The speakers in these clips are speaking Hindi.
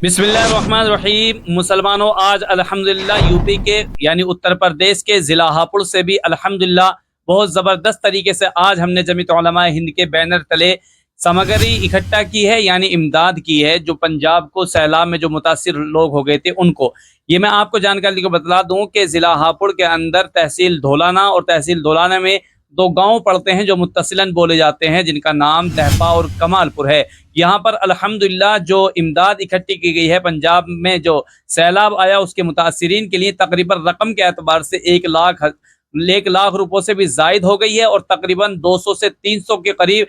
बिस्मिल्लाहिर्रहमानिर्रहीम। मुसलमानों, आज अल्हम्दुलिल्लाह यूपी के यानी उत्तर प्रदेश के ज़िला हापुड़ से भी अल्हम्दुलिल्लाह बहुत ज़बरदस्त तरीके से आज हमने जमीयत उलमा हिंद के बैनर तले सामग्री इकट्ठा की है, यानी इमदाद की है। जो पंजाब को सैलाब में जो मुतासिर लोग हो गए थे उनको, ये मैं आपको जानकारी को बतला दूं कि ज़िला हापुड़ के अंदर तहसील धौलाना और तहसील धौलाना में दो गांव पड़ते हैं जो मुत्तसिलन बोले जाते हैं, जिनका नाम दहपा और कमालपुर है। यहाँ पर अल्हम्दुलिल्लाह जो इमदाद इकट्ठी की गई है, पंजाब में जो सैलाब आया उसके मुतासिरीन के लिए तकरीबन रकम के एतबार से 1 लाख रुपयों से भी जायद हो गई है और तकरीबन 200 से 300 के करीब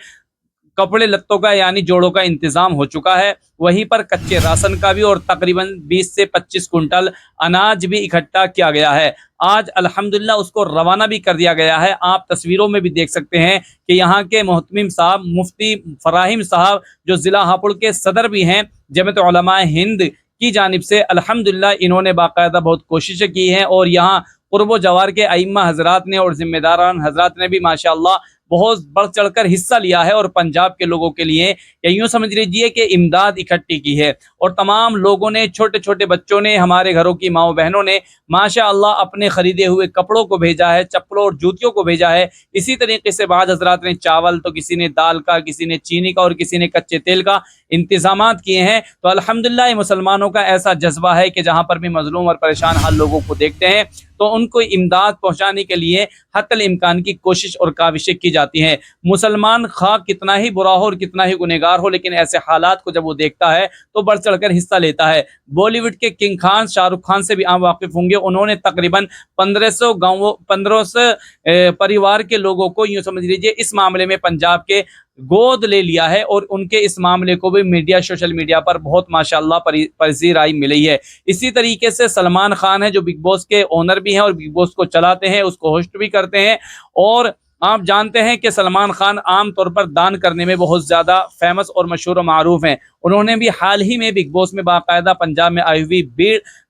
कपड़े लत्तों का यानी जोड़ों का इंतजाम हो चुका है। वहीं पर कच्चे राशन का भी और तकरीबन 20 से 25 कुंटल अनाज भी इकट्ठा किया गया है। आज अल्हम्दुलिल्लाह उसको रवाना भी कर दिया गया है। आप तस्वीरों में भी देख सकते हैं कि यहाँ के मोहतमिम साहब मुफ्ती फराहिम साहब, जो ज़िला हापुड़ के सदर भी हैं जमीयत उलमा हिंद की जानिब से, अल्हम्दुलिल्लाह इन्होंने बाकायदा बहुत कोशिशें की हैं और यहाँ कुर्बो जवार के अइम्मा हजरात ने और जिम्मेदारान हजरात ने भी माशाअल्लाह बहुत बढ़ चढ़कर हिस्सा लिया है और पंजाब के लोगों के लिए या यूँ समझ लीजिए कि इमदाद इकट्ठी की है। और तमाम लोगों ने, छोटे छोटे बच्चों ने, हमारे घरों की माओ बहनों ने माशाअल्लाह अपने खरीदे हुए कपड़ों को भेजा है, चप्पलों और जूतियों को भेजा है। इसी तरीके से बाद हजरात ने चावल, तो किसी ने दाल का, किसी ने चीनी का और किसी ने कच्चे तेल का इंतजामात किए हैं। तो अल्हम्दुलिल्लाह ये मुसलमानों का ऐसा जज्बा है कि जहाँ पर भी मजलूम और परेशान हाल लोगों को देखते हैं तो उनको इमदाद पहुंचाने के लिए हत्तल इम्कान की कोशिश और काविशें की जाती हैं। मुसलमान खा कितना ही बुरा हो और कितना ही गुनहगार हो, लेकिन ऐसे हालात को जब वो देखता है तो बढ़ चढ़कर हिस्सा लेता है। बॉलीवुड के किंग खान शाहरुख खान से भी आप वाकिफ होंगे। उन्होंने तकरीबन 1500 गाँवों, 1500 परिवार के लोगों को, यूँ समझ लीजिए, इस मामले में पंजाब के गोद ले लिया है और उनके इस मामले को भी मीडिया, सोशल मीडिया पर बहुत माशाअल्लाह पजीराई मिली है। इसी तरीके से सलमान खान है जो बिग बॉस के ओनर भी हैं और बिग बॉस को चलाते हैं, उसको होस्ट भी करते हैं। और आप जानते हैं कि सलमान खान आम तौर पर दान करने में बहुत ज़्यादा फेमस और मशहूर और मारूफ हैं। उन्होंने भी हाल ही में बिग बॉस में बाकायदा पंजाब में आई हुई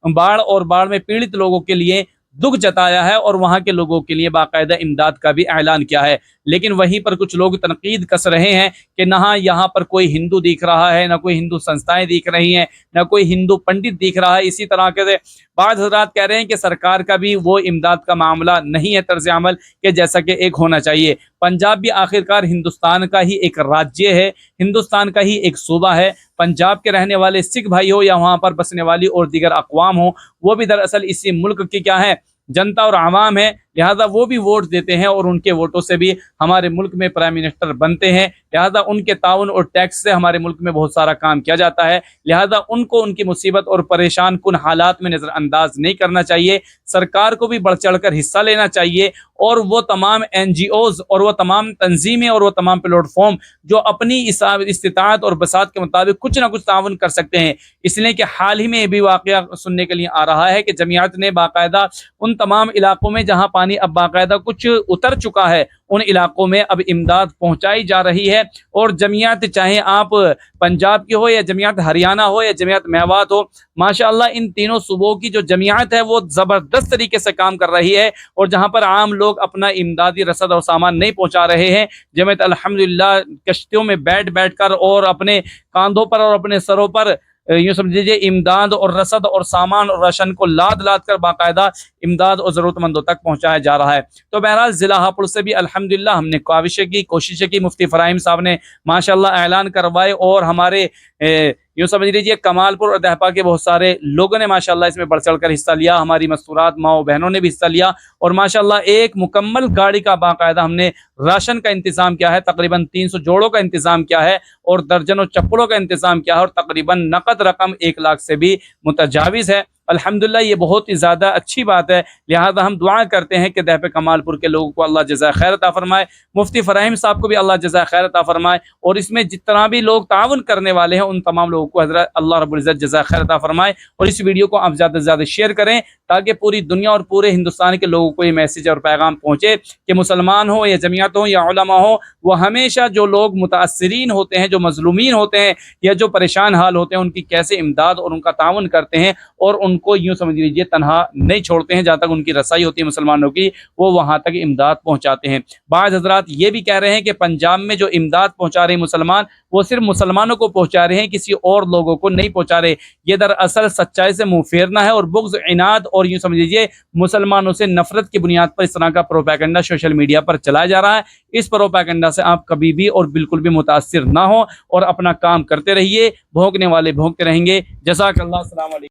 बाढ़ और बाढ़ में पीड़ित लोगों के लिए दुख जताया है और वहां के लोगों के लिए बाकायदा इमदाद का भी ऐलान किया है। लेकिन वहीं पर कुछ लोग तनकीद कस रहे हैं कि ना यहाँ पर कोई हिंदू दिख रहा है, ना कोई हिंदू संस्थाएं दिख रही हैं, ना कोई हिंदू पंडित दिख रहा है। इसी तरह के बाद हजरात कह रहे हैं कि सरकार का भी वो इमदाद का मामला नहीं है तर्ज अमल के जैसा कि एक होना चाहिए। पंजाब भी आखिरकार हिंदुस्तान का ही एक राज्य है, हिंदुस्तान का ही एक सूबा है। पंजाब के रहने वाले सिख भाई हो या वहाँ पर बसने वाली और दीगर अक़वाम हो, वो भी दरअसल इसी मुल्क की क्या है, जनता और आवाम है। लिहाजा वो भी वोट देते हैं और उनके वोटों से भी हमारे मुल्क में प्राइम मिनिस्टर बनते हैं। लिहाजा उनके ताउन और टैक्स से हमारे मुल्क में बहुत सारा काम किया जाता है। लिहाजा उनको उनकी मुसीबत और परेशान कुन हालात में नज़रअंदाज नहीं करना चाहिए। सरकार को भी बढ़ चढ़ कर हिस्सा लेना चाहिए और वो तमाम NGOs और वो तमाम तंजीमें और वो तमाम प्लेटफॉर्म जो अपनी इस्तिताअत और बसात के मुताबिक कुछ ना कुछ ताउन कर सकते हैं। इसलिए कि हाल ही में ये भी वाक़या सुनने के लिए आ रहा है कि जमीयत ने बाकायदा उन तमाम इलाकों में जहाँ पानी अब बाकायदा कुछ उतर चुका है, उन इलाकों में अब इमदाद पहुंचाई जा रही है। और जमीयत, चाहे आप पंजाब की हो या जमीयत हरियाणा हो या जमीयत मेवात हो, माशाअल्लाह इन तीनों सूबों की जो जमीयत है वो ज़बरदस्त तरीके से काम कर रही है। और जहां पर आम लोग अपना इमदादी रसद और सामान नहीं पहुंचा रहे हैं, जमीयत अल्हम्दुलिल्लाह कश्तियों में बैठ बैठ कर और अपने कांधों पर और अपने सरों पर यूँ समझ लीजिए इमदाद और रसद और सामान और राशन को लाद लाद कर बाकायदा इमदाद और ज़रूरतमंदों तक पहुँचाया जा रहा है। तो बहरहाल ज़िला हापुड़ से भी अल्हम्दुलिल्लाह हमने काविशें की, कोशिशें की। मुफ्ती फराहिम साहब ने माशाअल्लाह ऐलान करवाए और हमारे यूँ समझ लीजिए कमालपुर और दहपा के बहुत सारे लोगों ने माशाअल्लाह इसमें बढ़ चढ़ कर हिस्सा लिया। हमारी मस्तूरात माओ बहनों ने भी हिस्सा लिया और माशाअल्लाह एक मुकम्मल गाड़ी का बाकायदा हमने राशन का इंतज़ाम किया है, तकरीबन 300 जोड़ों का इंतज़ाम किया है और दर्जनों चप्पलों का इंतज़ाम किया है और तकरीबन नकद रकम 1 लाख से भी मुतजाविज़ है। अल्हम्दुलिल्लाह ये बहुत ही ज़्यादा अच्छी बात है। लिहाजा हम दुआ करते हैं कि दहपे कमालपुर के लोगों को अल्लाह जज़ा खैर अता फरमाए, मुफ्ती फराहिम साहब को भी अल्लाह जज़ा खैर अता फरमाए और इसमें जितना भी लोग ताउन करने वाले हैं उन तमाम लोगों को हज़रत अल्लाह रब्बुल इज़्ज़त जज़ा खैर अता फरमाए। और इस वीडियो को आप ज़्यादा से ज़्यादा शेयर करें ताकि पूरी दुनिया और पूरे हिंदुस्तान के लोगों को ये मैसेज और पैगाम पहुँचे कि मुसलमान हो या जमीयत हो या उलमा हो, वो हमेशा जो लोग मुतासरीन होते हैं, जो मजलूमीन होते हैं या जो परेशान हाल होते हैं, उनकी कैसे इमदाद और उनका ताउन करते हैं और उनको यूं समझ लीजिए तनहा नहीं छोड़ते हैं, जहाँ तक उनकी रसाई होती है मुसलमानों की वो वहाँ तक इमदाद पहुँचाते हैं। बाज़ हज़रात ये भी कह रहे हैं कि पंजाब में जो इमदाद पहुँचा रहे हैं मुसलमान, वो सिर्फ मुसलमानों को पहुँचा रहे हैं, किसी और लोगों को नहीं पहुँचा रहे। ये दरअसल सच्चाई से मुँह फेरना है और बुग़्ज़, इनाद और यूँ समझ लीजिए मुसलमानों से नफ़रत की बुनियाद पर इस तरह का प्रोपेगेंडा सोशल मीडिया पर चलाया जा रहा है। इस प्रोपेगेंडा से आप कभी भी और बिल्कुल भी मुतासिर ना हो और अपना काम करते रहिए। भौंकने वाले भौंकते रहेंगे। जज़ाकल्लाह। अस्सलाम वालेकुम।